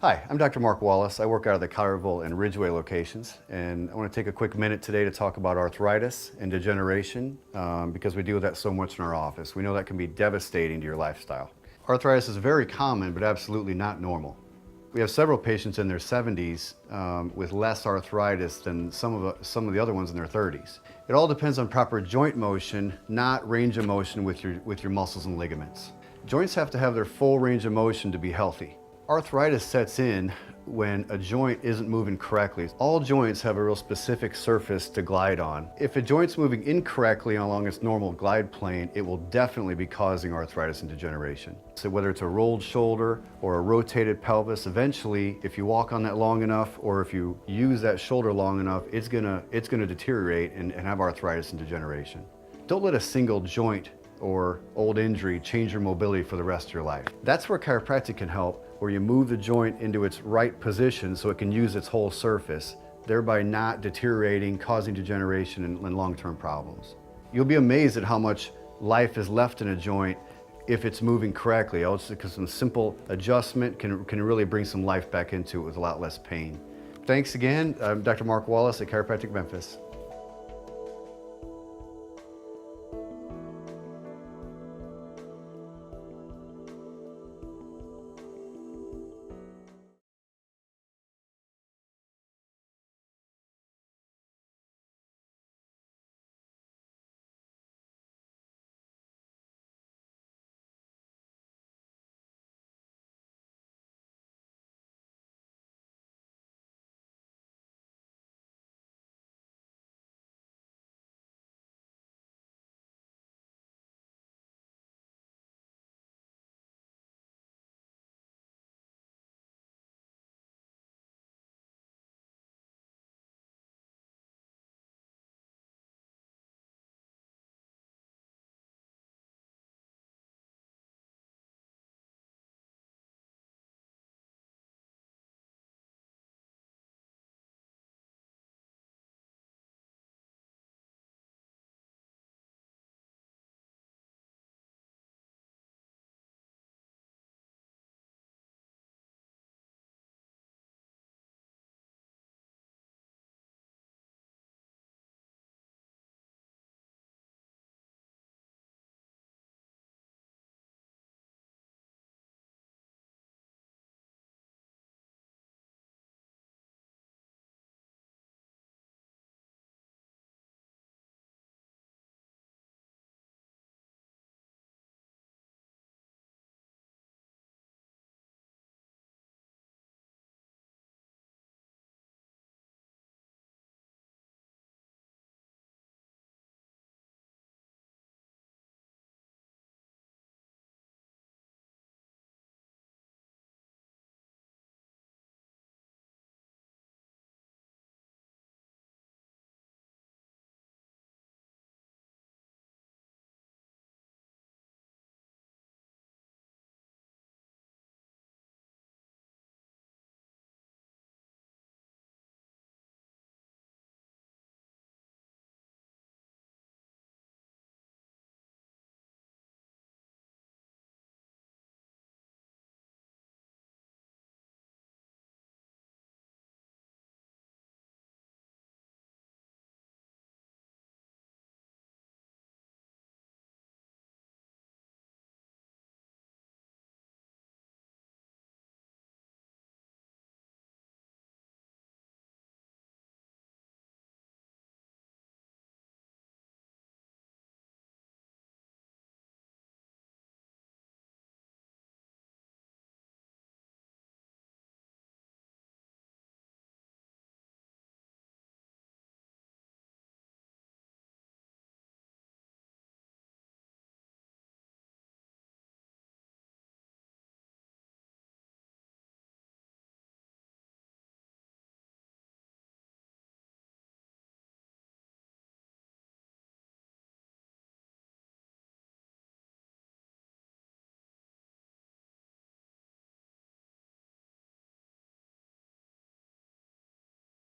Hi, I'm Dr. Mark Wallace. I work out of the Collierville and Ridgeway locations, and I want to take a quick minute today to talk about arthritis and degeneration because we deal with that so much in our office. We know that can be devastating to your lifestyle. Arthritis is very common, but absolutely not normal. We have several patients in their 70s with less arthritis than some of the other ones in their 30s. It all depends on proper joint motion, not range of motion with your muscles and ligaments. Joints have to have their full range of motion to be healthy. Arthritis sets in when a joint isn't moving correctly. All joints have a real specific surface to glide on. If a joint's moving incorrectly along its normal glide plane, it will definitely be causing arthritis and degeneration. So whether it's a rolled shoulder or a rotated pelvis, eventually, if you walk on that long enough or if you use that shoulder long enough, it's gonna deteriorate and have arthritis and degeneration. Don't let a single joint or old injury change your mobility for the rest of your life. That's where chiropractic can help, where you move the joint into its right position so it can use its whole surface, thereby not deteriorating, causing degeneration and long-term problems. You'll be amazed at how much life is left in a joint if it's moving correctly. Because some simple adjustment can really bring some life back into it with a lot less pain. Thanks again. I'm Dr. Mark Wallace at Chiropractic Memphis.